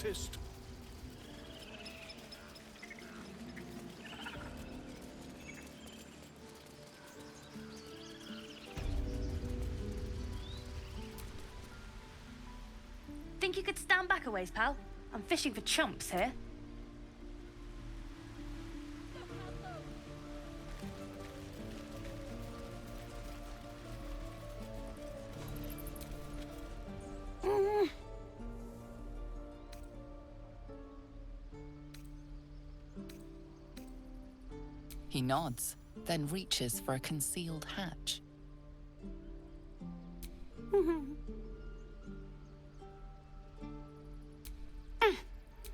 assist. Think you could stand back a ways, pal? I'm fishing for chumps here. He nods, then reaches for a concealed hatch.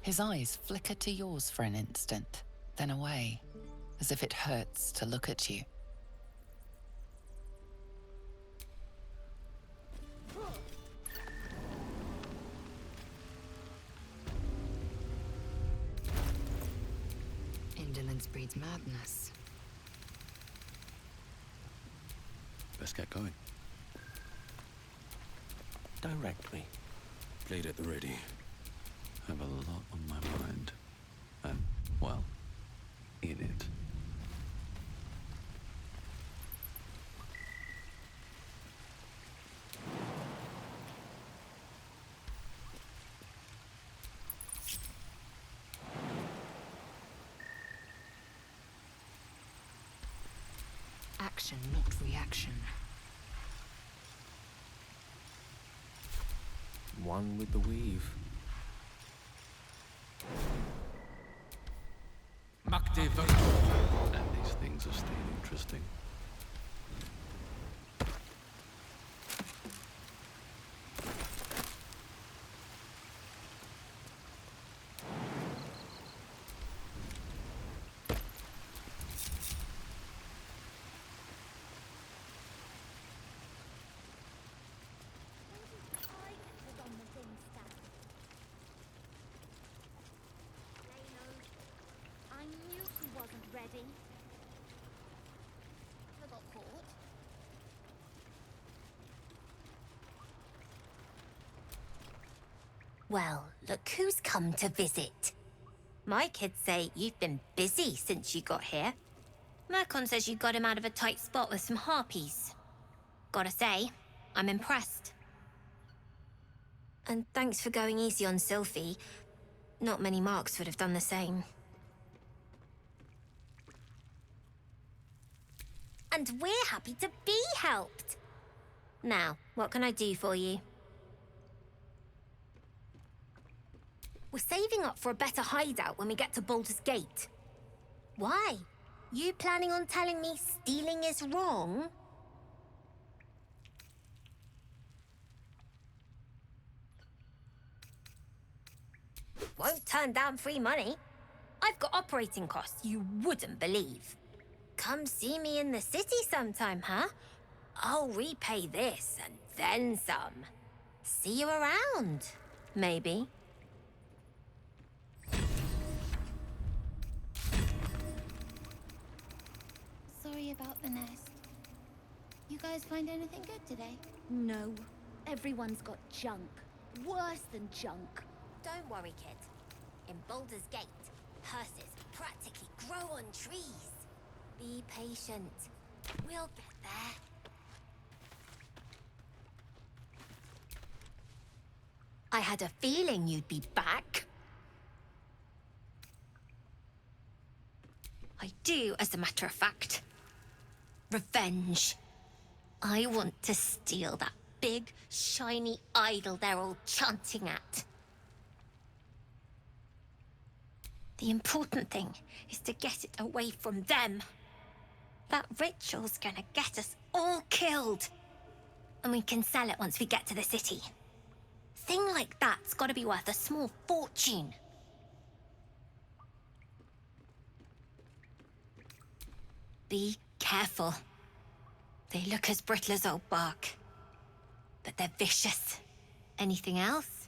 His eyes flicker to yours for an instant, then away, as if it hurts to look at you. Indolence breeds madness. Let's get going. Directly. Blade at the ready. Have a lot on my mind. And, well, in it. Action, not reaction. One with the weave. And these things are still interesting. I knew he wasn't ready. I got caught. Well, look who's come to visit. My kids say you've been busy since you got here. Mercon says you got him out of a tight spot with some harpies. Gotta say, I'm impressed. And thanks for going easy on Sylphie. Not many marks would have done the same. And we're happy to be helped. Now, what can I do for you? We're saving up for a better hideout when we get to Baldur's Gate. Why? You planning on telling me stealing is wrong? Won't turn down free money. I've got operating costs you wouldn't believe. Come see me in the city sometime, huh? I'll repay this and then some. See you around, maybe. Sorry about the nest. You guys find anything good today? No. Everyone's got junk. Worse than junk. Don't worry, kid. In Baldur's Gate, hearses practically grow on trees. Be patient. We'll get there. I had a feeling you'd be back. I do, as a matter of fact. Revenge. I want to steal that big, shiny idol they're all chanting at. The important thing is to get it away from them. That ritual's gonna get us all killed. And we can sell it once we get to the city. Thing like that's gotta be worth a small fortune. Be careful. They look as brittle as old bark. But they're vicious. Anything else?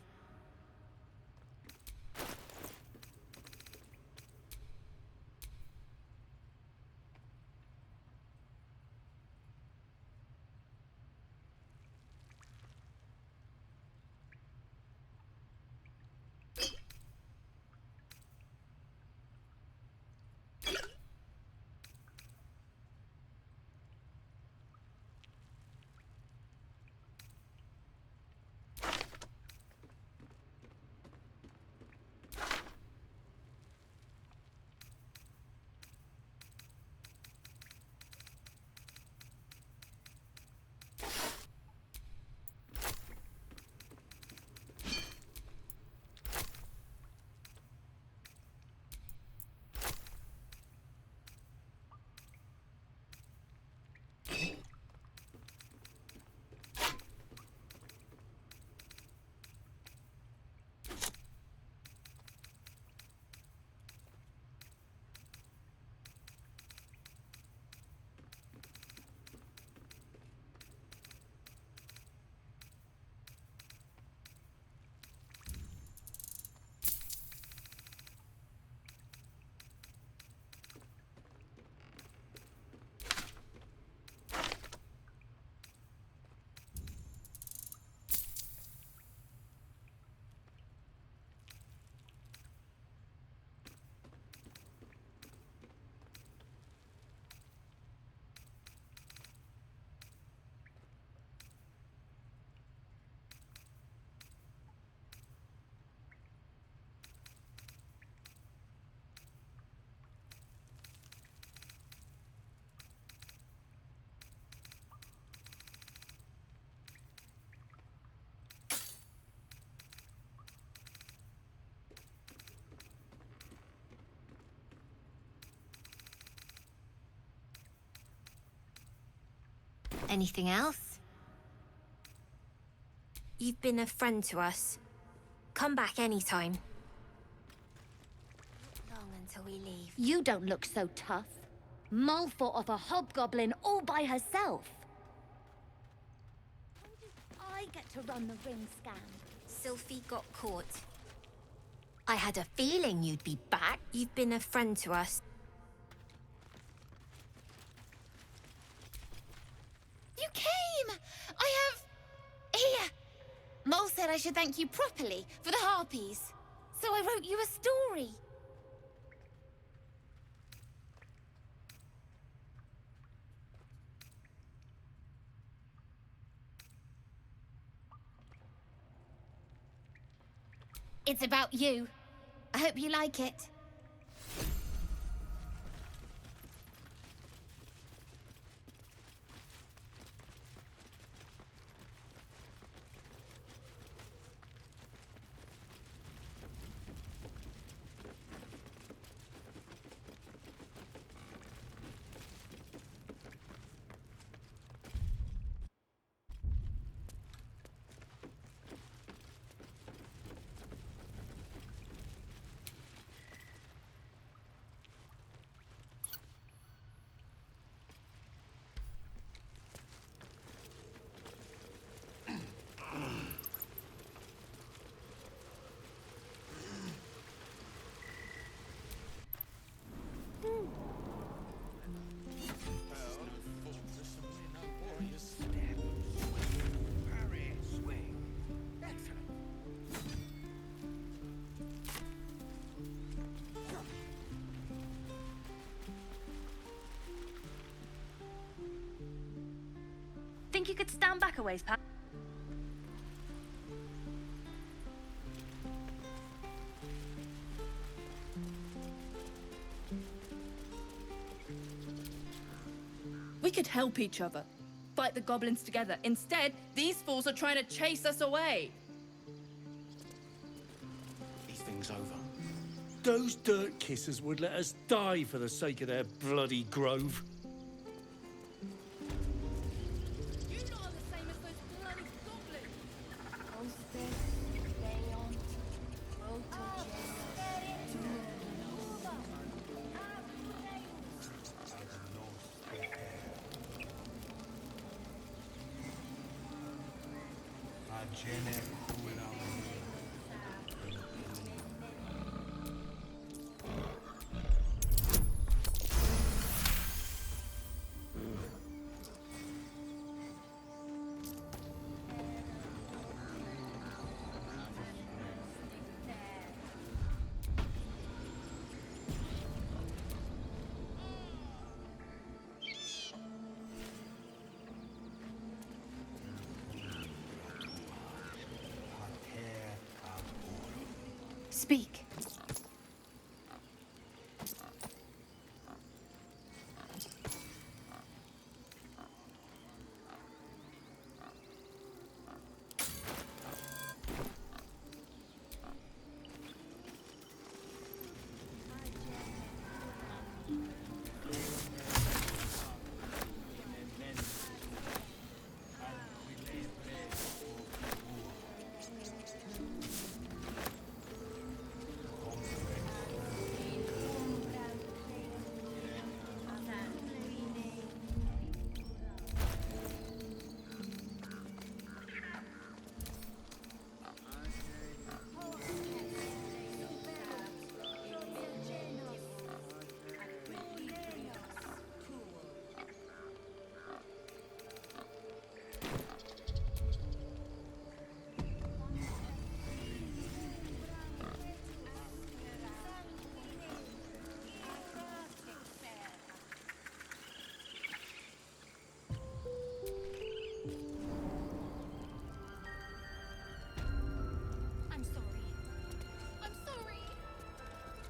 Anything else? You've been a friend to us. Come back anytime. Long until we leave. You don't look so tough. Mull fought off a hobgoblin all by herself. I get to run the ring scan. Sylphie got caught. I had a feeling you'd be back. You've been a friend to us. You came! I have... Here! Mole said I should thank you properly for the harpies. So I wrote you a story. It's about you. I hope you like it. Think you could stand back a ways, pal? We could help each other. Fight the goblins together. Instead, these fools are trying to chase us away. These things over. Those dirt kissers would let us die for the sake of their bloody grove. You lot are the same as those bloody goblins. Speak.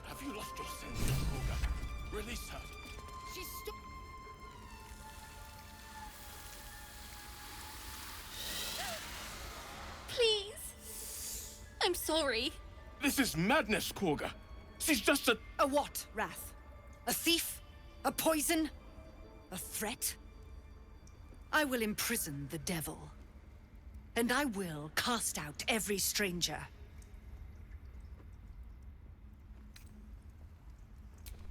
Have you lost your senses, Olga? Release her. She's Please. I'm sorry. This is madness, Korga. She's just a... A what, Wrath? A thief? A poison? A threat? I will imprison the devil. And I will cast out every stranger.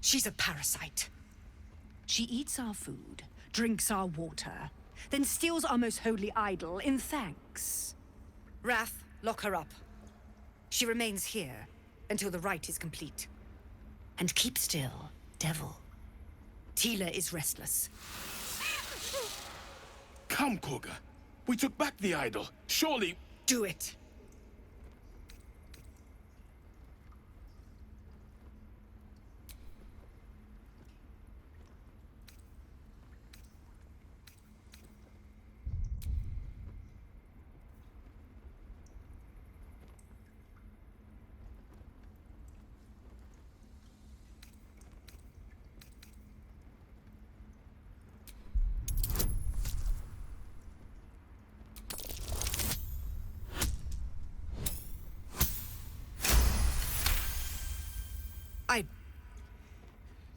She's a parasite. She eats our food, drinks our water, then steals our most holy idol in thanks. Wrath, lock her up. She remains here until the rite is complete. And keep still, devil. Tila is restless. Come, Koga. We took back the idol. Surely... Do it.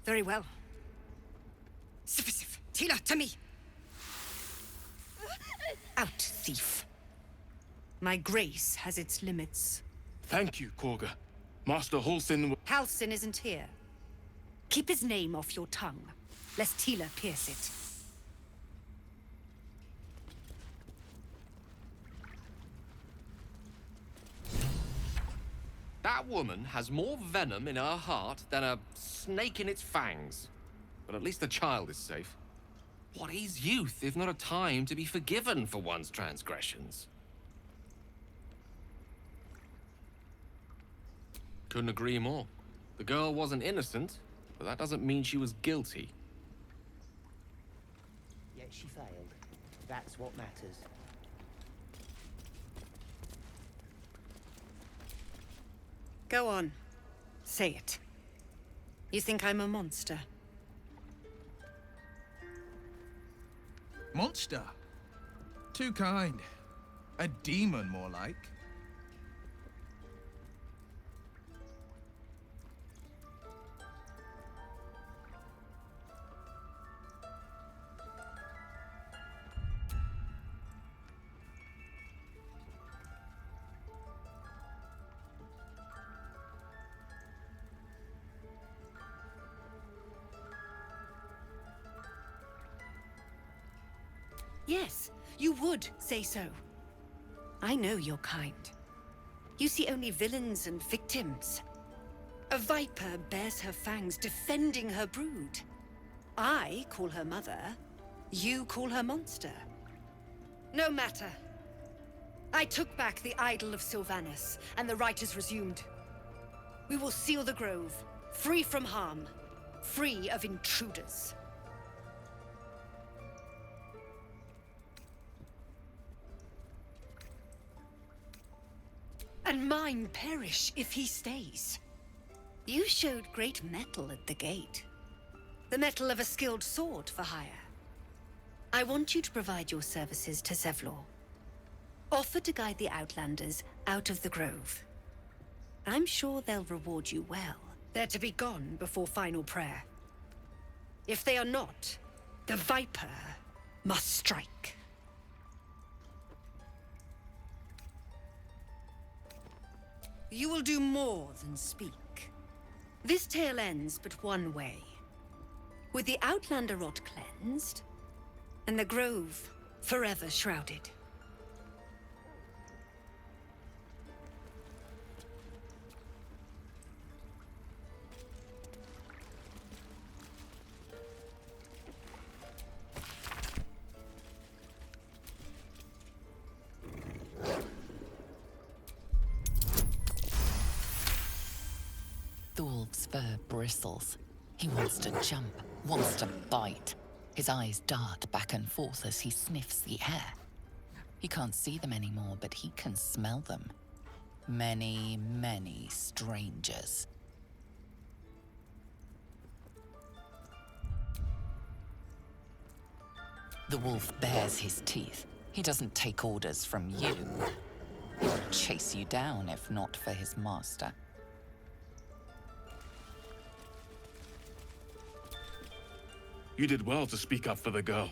Very well. Sif, Tila, to me! Out, thief. My grace has its limits. Thank you, Koga. Master Halsin... Halsin isn't here. Keep his name off your tongue, lest Tila pierce it. That woman has more venom in her heart than a snake in its fangs. But at least the child is safe. What is youth if not a time to be forgiven for one's transgressions? Couldn't agree more. The girl wasn't innocent, but that doesn't mean she was guilty. Yet she failed. That's what matters. Go on. Say it. You think I'm a monster? Monster? Too kind. A demon, more like. Yes, you would say so. I know your kind. You see only villains and victims. A viper bears her fangs defending her brood. I call her mother. You call her monster. No matter. I took back the idol of Sylvanus, and the rite is resumed. We will seal the grove, free from harm, free of intruders. And mine perish if he stays. You showed great mettle at the gate. The mettle of a skilled sword for hire. I want you to provide your services to Zevlor. Offer to guide the Outlanders out of the grove. I'm sure they'll reward you well. They're to be gone before final prayer. If they are not, the Viper must strike. You will do more than speak. This tale ends but one way. With the Outlander rot cleansed, and the grove forever shrouded. The wolf's fur bristles. He wants to jump, wants to bite. His eyes dart back and forth as he sniffs the air. He can't see them anymore, but he can smell them. Many, many strangers. The wolf bares his teeth. He doesn't take orders from you. He would chase you down if not for his master. You did well to speak up for the girl.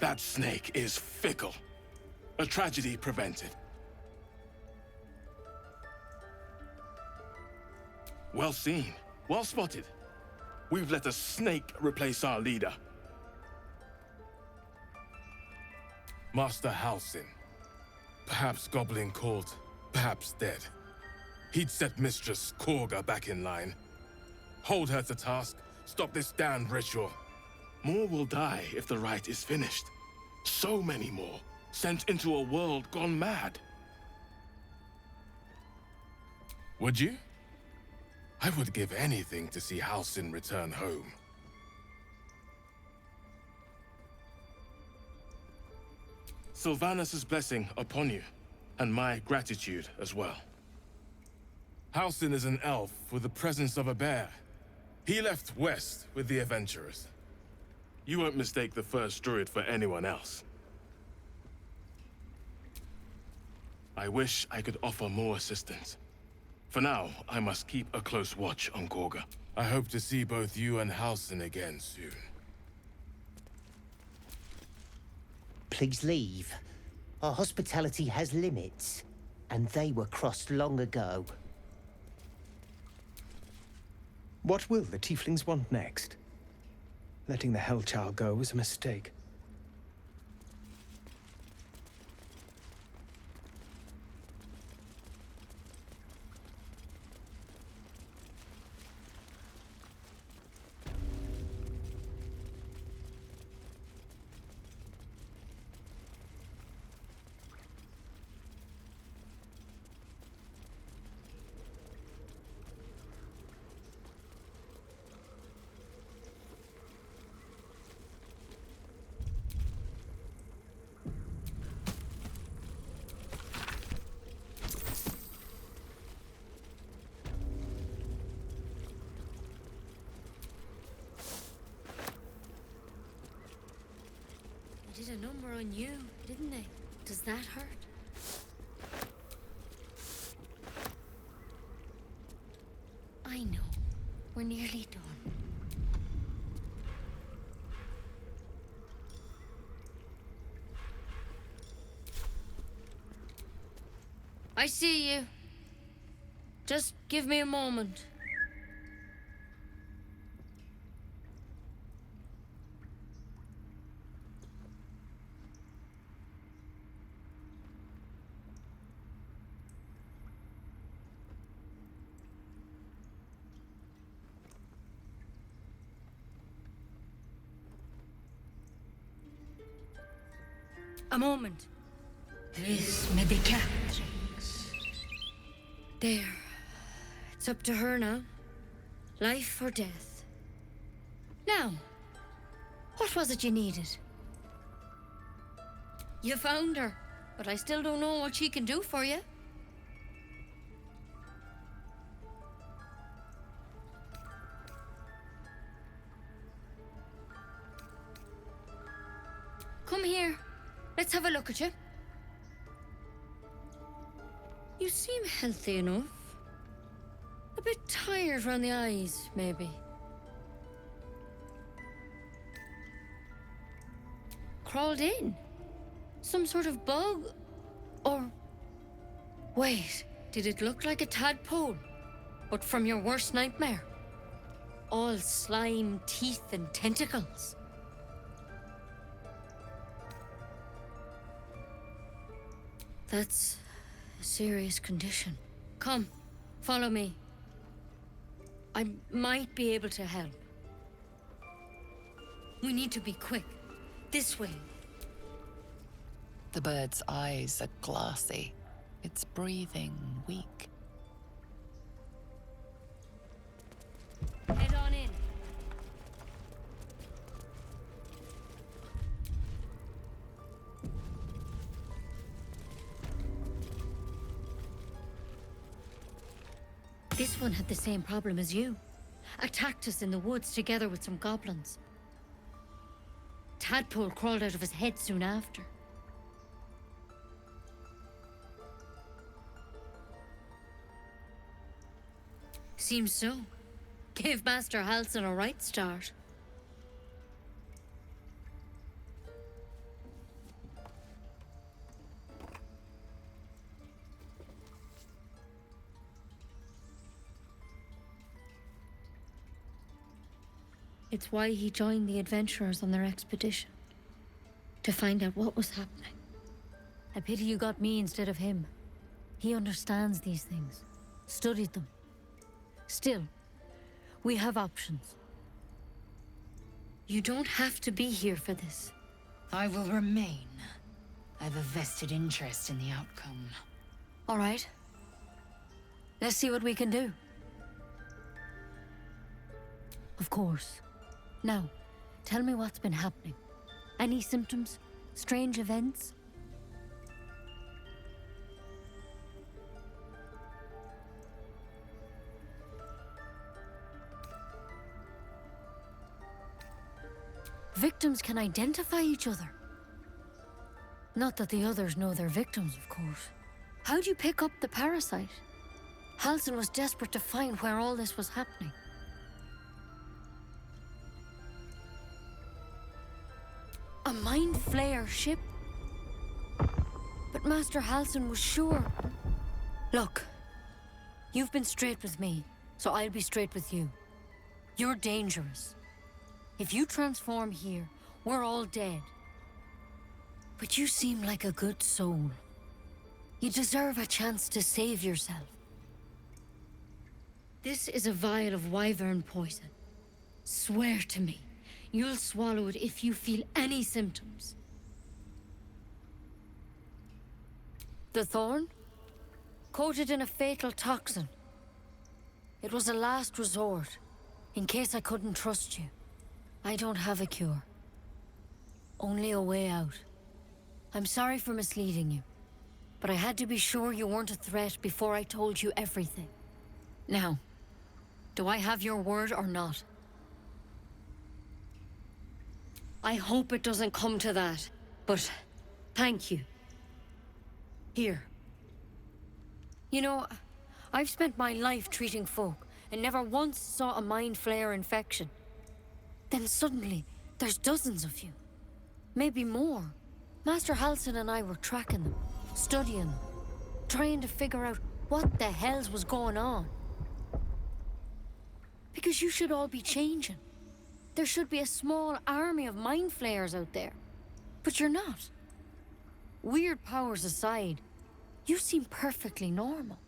That snake is fickle. A tragedy prevented. Well seen. Well spotted. We've let a snake replace our leader. Master Halsin. Perhaps Goblin caught, perhaps dead. He'd set Mistress Korga back in line. Hold her to task, stop this damned ritual. More will die if the rite is finished. So many more, sent into a world gone mad. Would you? I would give anything to see Halsin return home. Sylvanus' blessing upon you, and my gratitude as well. Halsin is an elf with the presence of a bear. He left west with the adventurers. You won't mistake the first druid for anyone else. I wish I could offer more assistance. For now, I must keep a close watch on Korga. I hope to see both you and Halsin again soon. Please leave. Our hospitality has limits, and they were crossed long ago. What will the tieflings want next? Letting the Hellchild go was a mistake. They did a number on you, didn't they? Does that hurt? I know. We're nearly done. I see you. Just give me a moment. A moment. This may be Catrix. There. It's up to her now. Life or death. Now, what was it you needed? You found her, but I still don't know what she can do for you. Come here. Let's have a look at you. You seem healthy enough. A bit tired around the eyes, maybe. Crawled in? Some sort of bug? Or... Wait, did it look like a tadpole? But from your worst nightmare? All slime, teeth, and tentacles. That's a serious condition. Come, follow me. I might be able to help. We need to be quick. This way. The bird's eyes are glassy, its breathing weak. Head on in. This one had the same problem as you. Attacked us in the woods together with some goblins. Tadpole crawled out of his head soon after. Seems so. Gave Master Halsin a right start. It's why he joined the adventurers on their expedition. To find out what was happening. I pity you got me instead of him. He understands these things. Studied them. Still, we have options. You don't have to be here for this. I will remain. I have a vested interest in the outcome. All right. Let's see what we can do. Of course. Now, tell me what's been happening. Any symptoms? Strange events? Victims can identify each other. Not that the others know they're victims, of course. How'd you pick up the parasite? Halsin was desperate to find where all this was happening. A mind flayer ship? But Master Halsin was sure. Look, you've been straight with me, so I'll be straight with you. You're dangerous. If you transform here, we're all dead. But you seem like a good soul. You deserve a chance to save yourself. This is a vial of wyvern poison. Swear to me, you'll swallow it if you feel any symptoms. The thorn? Coated in a fatal toxin. It was a last resort, in case I couldn't trust you. I don't have a cure. Only a way out. I'm sorry for misleading you, but I had to be sure you weren't a threat before I told you everything. Now, do I have your word or not? I hope it doesn't come to that, but thank you. Here. You know, I've spent my life treating folk and never once saw a mind flayer infection. Then suddenly, there's dozens of you. Maybe more. Master Halsin and I were tracking them, studying them, trying to figure out what the hells was going on. Because you should all be changing. There should be a small army of mind flayers out there. But you're not. Weird powers aside, you seem perfectly normal.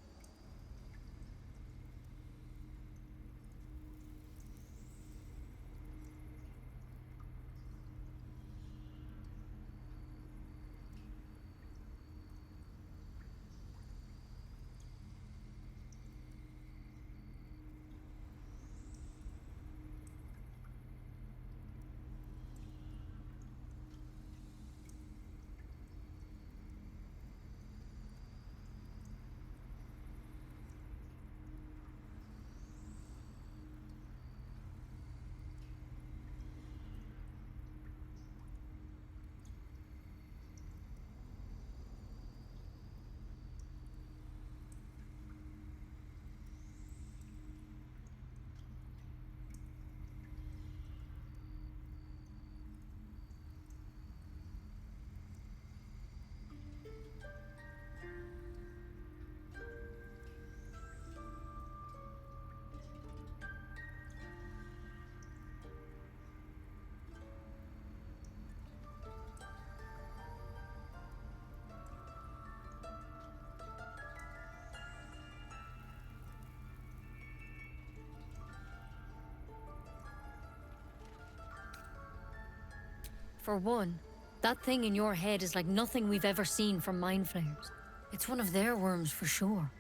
For one, that thing in your head is like nothing we've ever seen from mind flayers. It's one of their worms for sure.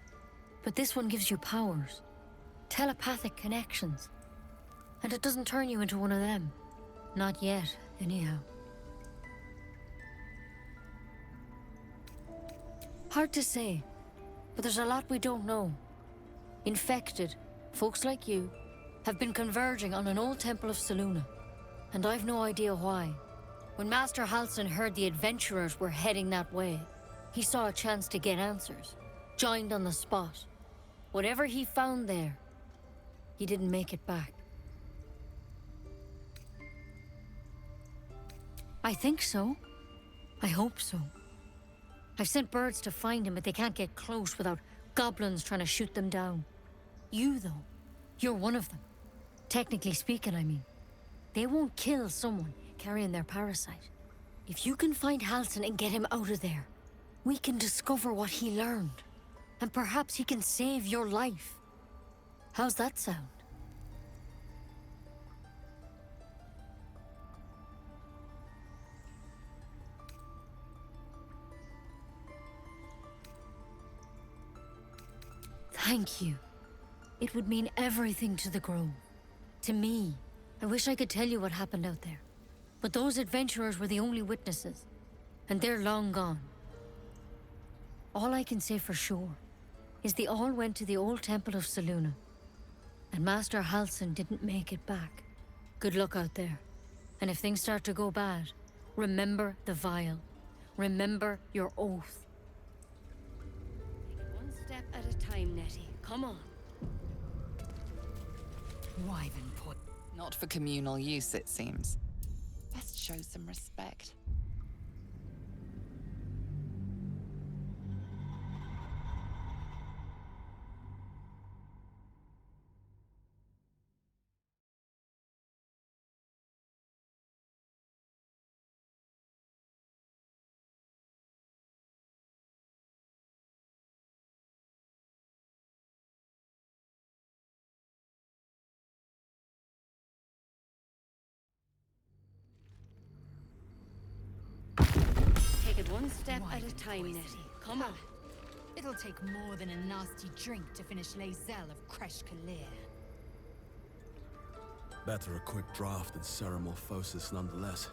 But this one gives you powers. Telepathic connections. And it doesn't turn you into one of them. Not yet, anyhow. Hard to say, but there's a lot we don't know. Infected, folks like you, have been converging on an old temple of Selûne, and I've no idea why. When Master Halsin heard the adventurers were heading that way, he saw a chance to get answers, joined on the spot. Whatever he found there, he didn't make it back. I think so. I hope so. I've sent birds to find him, but they can't get close without goblins trying to shoot them down. You, though, you're one of them. Technically speaking, I mean. They won't kill someone carrying their parasite. If you can find Halsin and get him out of there, we can discover what he learned. And perhaps he can save your life. How's that sound? Thank you. It would mean everything to the Grove. To me. I wish I could tell you what happened out there. But those adventurers were the only witnesses. And they're long gone. All I can say for sure is they all went to the old temple of Selûne. And Master Halsin didn't make it back. Good luck out there. And if things start to go bad, remember the vial. Remember your oath. One step at a time, Nettie. Come on. Wyvern point. Not for communal use, it seems. Best show some respect. Take it one step at a time, Nettie. Come on. It'll take more than a nasty drink to finish Lae'zel of Kresh Kalir. Better a quick draft than Ceramorphosis nonetheless.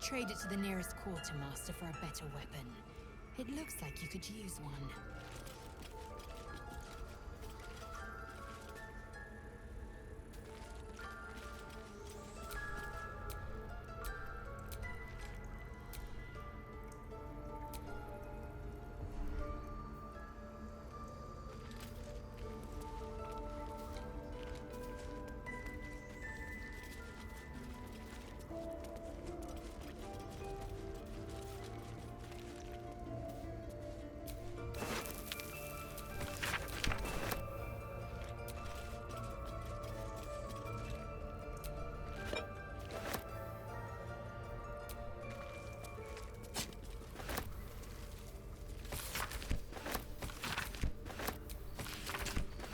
Trade it to the nearest quartermaster for a better weapon. It looks like you could use one.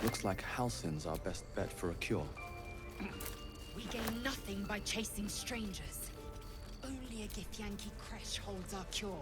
Looks like Halsin's our best bet for a cure. We gain nothing by chasing strangers. Only a Githyanki Kresh holds our cure.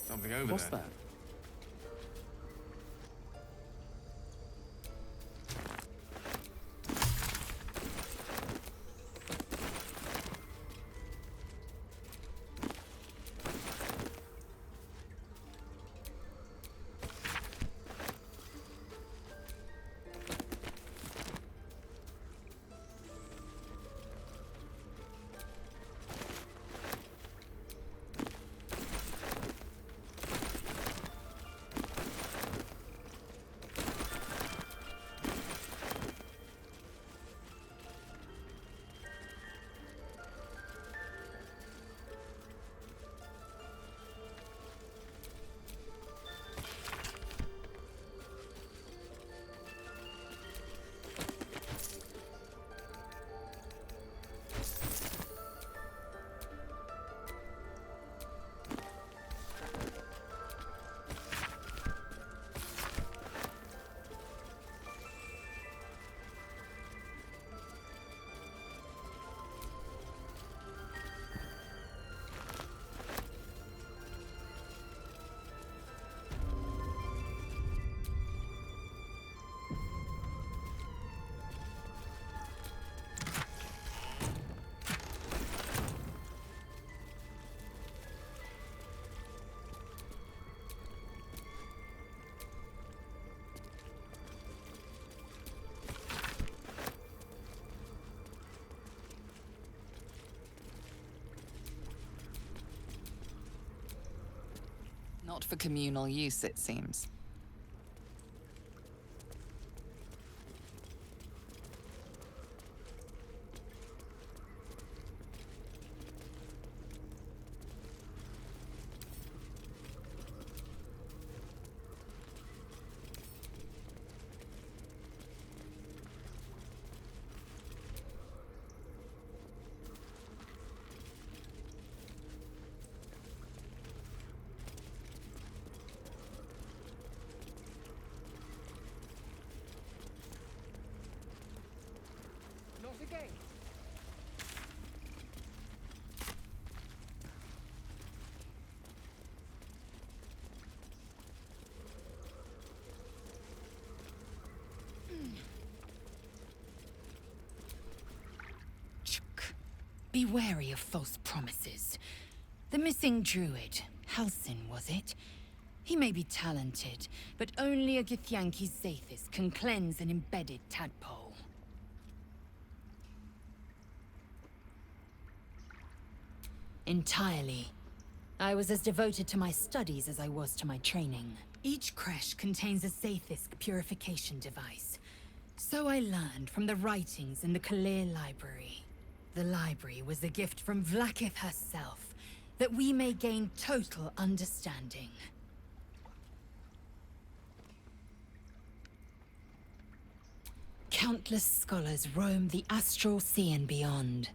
Something over What's there. that? Not for communal use, it seems. Not again. Be wary of false promises. The missing druid, Halsin, was it? He may be talented, but only a Githyanki Zathis can cleanse an embedded tadpole. Entirely. I was as devoted to my studies as I was to my training. Each creche contains a Zathis purification device. So I learned from the writings in the Kalir Library. The library was a gift from Vlaakith herself, that we may gain total understanding. Countless scholars roam the astral sea and beyond,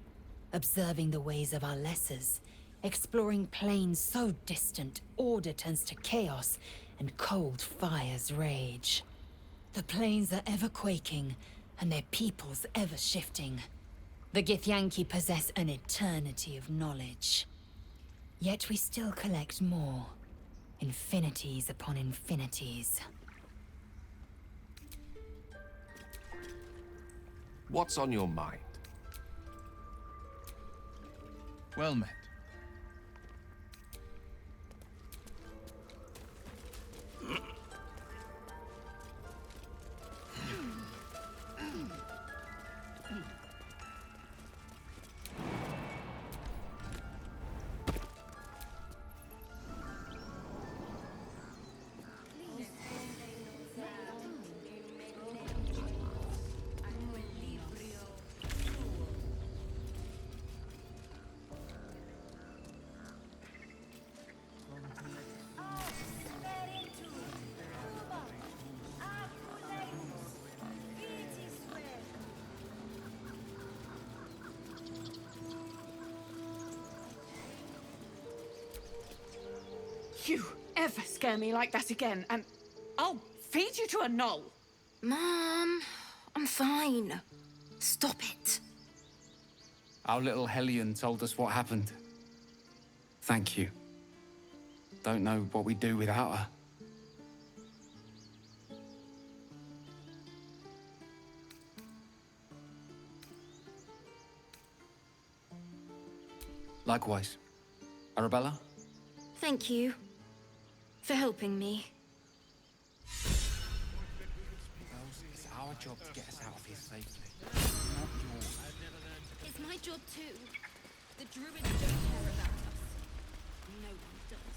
observing the ways of our lessers, exploring planes so distant order turns to chaos and cold fires rage. The planes are ever quaking, and their peoples ever shifting. The Githyanki possess an eternity of knowledge. Yet we still collect more. Infinities upon infinities. What's on your mind? Well met. You ever scare me like that again, and I'll feed you to a knoll. Mom, I'm fine. Stop it. Our little Hellion told us what happened. Thank you. Don't know what we'd do without her. Likewise. Arabella? Thank you for helping me. It's our job to get us out of here safely, not yours. It's my job too. The druids don't care about us. No one does.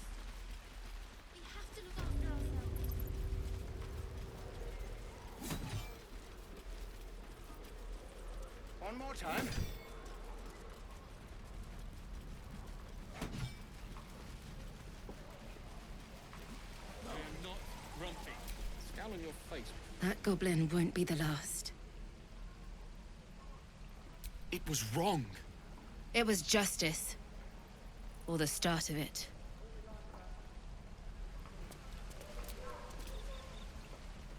We have to look after ourselves. One more time. Scowl on your face. That goblin won't be the last. It was wrong. It was justice. Or the start of it.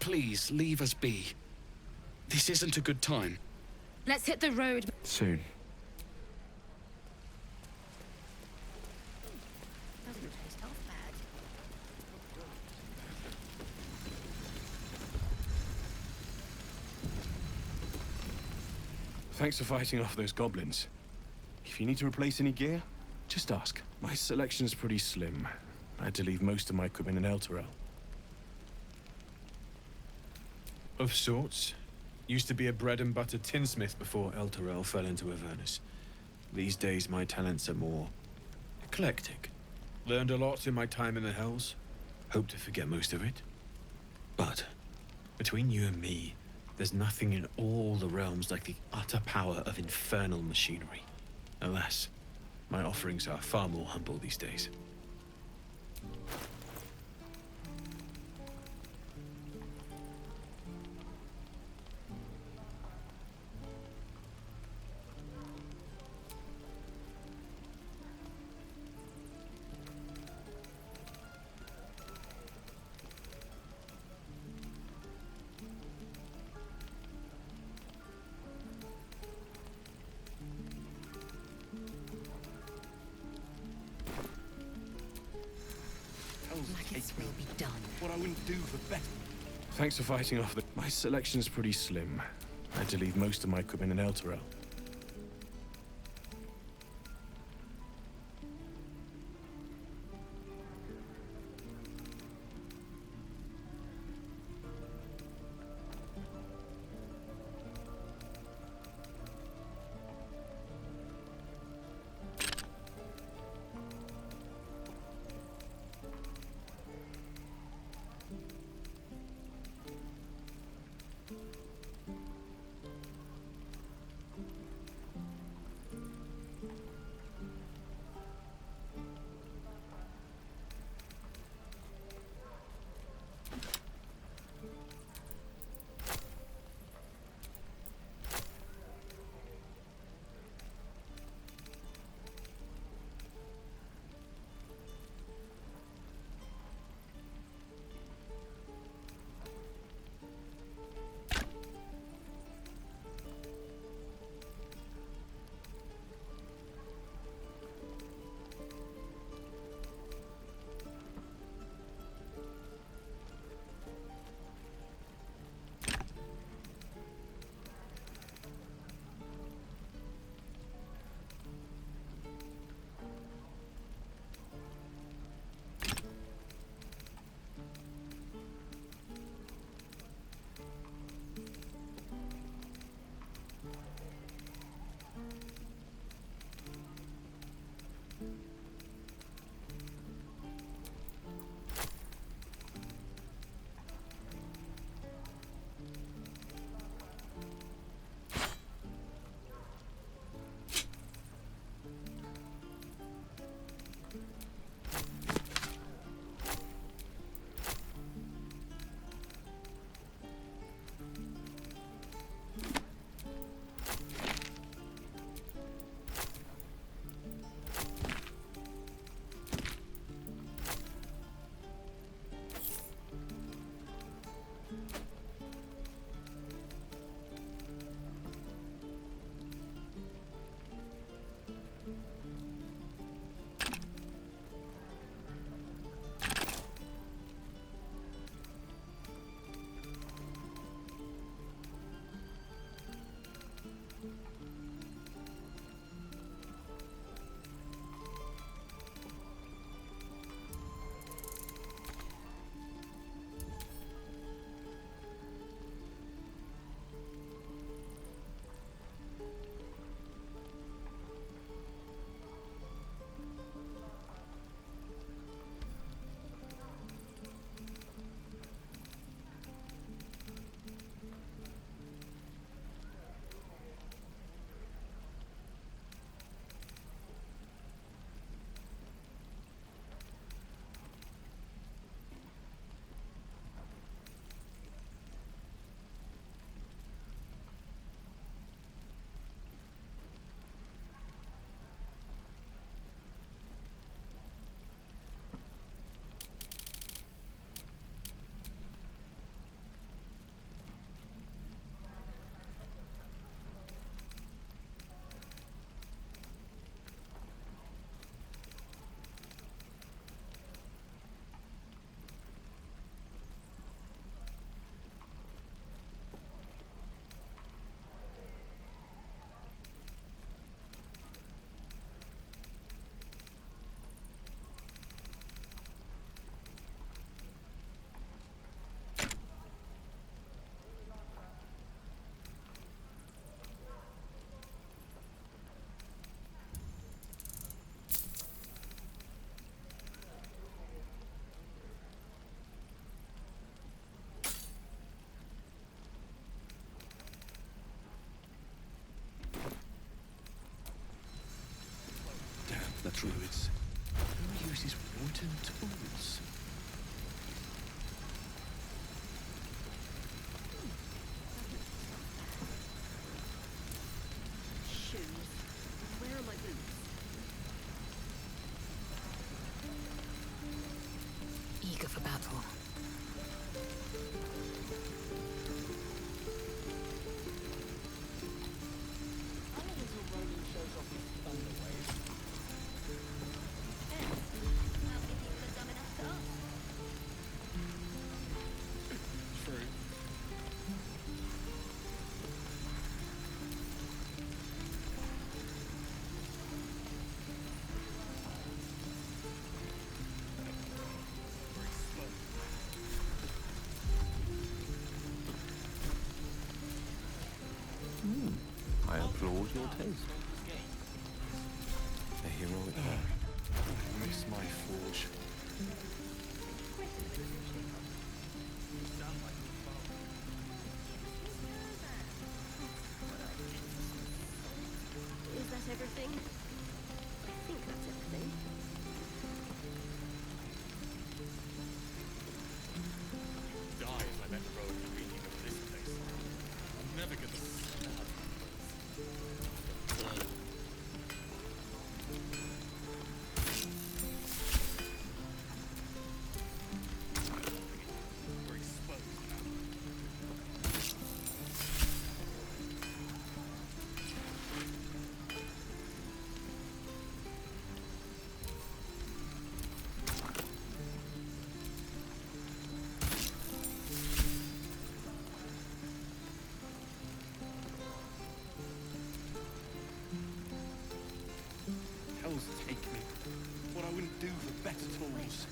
Please, leave us be. This isn't a good time. Let's hit the road. Soon. Doesn't taste half bad. Thanks for fighting off those goblins. If you need to replace any gear, just ask. My selection's pretty slim. I had to leave most of my equipment in Elturel. Of sorts. Used to be a bread-and-butter tinsmith before Elturel fell into Avernus. These days, my talents are more eclectic. Learned a lot in my time in the Hells. hope to forget most of it. But between you and me, there's nothing in all the realms like the utter power of infernal machinery. Alas, my offerings are far more humble these days. Maggots will be done. What I wouldn't do for better. Thanks for fighting off the... My selection's pretty slim. I had to leave most of my equipment in Elturel. The druids. Who uses wooden tools? Shoes. Where are my boots? Eager for battle. I applaud your taste. A heroic man. I miss my forge. Is that everything? I think that's everything. Die if I met the road reading of this place. I'll never get the smell of We're exposed now. Hell's take me. What I wouldn't do for better tools.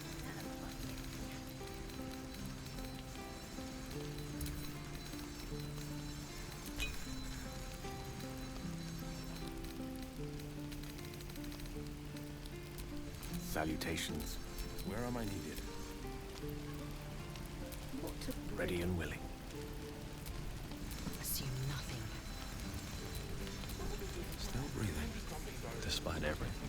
Salutations. Where am I needed? What to Ready and willing. Assume nothing. Still breathing, despite everything.